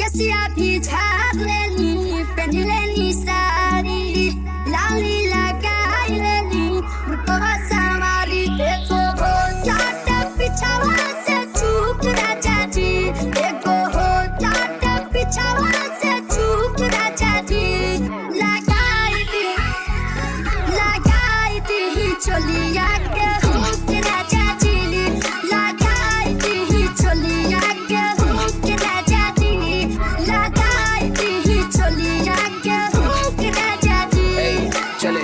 केसिया भी झाड़ लेनी, पहन लेनी साड़ी, लाली लगाई लेनी, रूपवा संवारी। देखो हो जाट पिछावा से चूक राजा जी, देखो हो जाट पिछावा से चूक राजा जी। लगाई दी चोलिया के हुक राजा जी, लगाई दी चोलिया के हुक राजा जी, लगाई दी चोलिया के हुक राजा जी। चले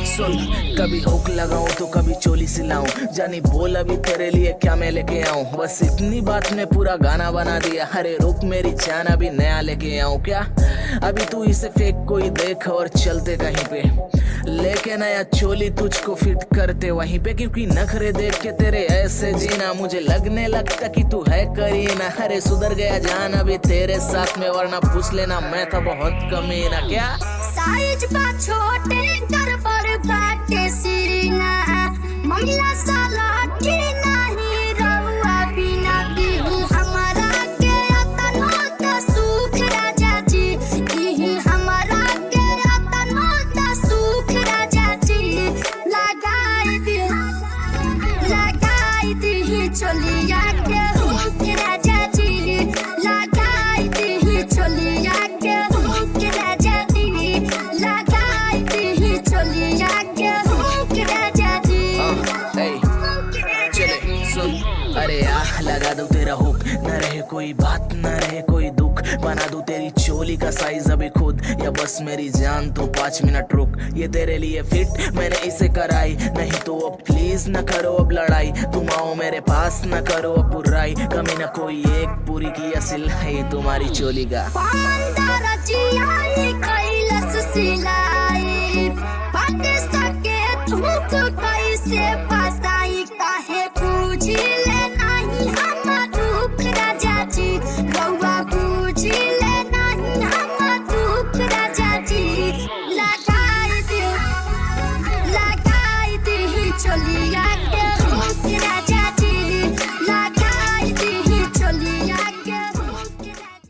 सुन, कभी हुक लगाऊं तो कभी चोली सिलाऊं, जानी बोल अभी तेरे लिए क्या मैं लेके आऊं। बस इतनी बात में पूरा गाना बना दिया। अरे रुक मेरी जान अभी नया लेके आऊं क्या। अभी तू इसे फेंक कोई देख और चलते कहीं पे, लेके नया चोली तुझको फिट करते वहीं पे। क्योंकि नखरे देख के तेरे ऐसे जीना मुझे लगने लगता कि तू है करीना। अरे सुधर गया जान अभी तेरे साथ में, वरना पूछ लेना मैं था बहुत कमीना। क्या साइज बा छोटे कर बड़ बाटे सीना, मम्मीला साला की नहीं रहुआ बिना बिहू हमारा के अतनो त सुख राजा जी, इही हमारा के अतनो त सुख राजा जी। लगाई दी चोलिया के हुक राजा जी, लगाई दी चोलिया के हुक राजा जी, लगाई दी चोलिया के हुक राजा जी। चले सुन, अरे लगा दो तेरा हुक, न रहे कोई बात न रहे कोई दुख, बना दूं तेरी चोली का साइज अभी खुद, या बस मेरी जान तो 5 मिनट रुक। ये तेरे लिए फिट मैंने इसे कराई, नहीं तो अब प्लीज न करो अब लड़ाई। तुम आओ मेरे पास न करो अब बुराई, कमी न कोई एक पूरी की असिल है तुम्हारी चोली का। पांडा रचियाई कैलस सिलाई, पाटे सके थूक कैसे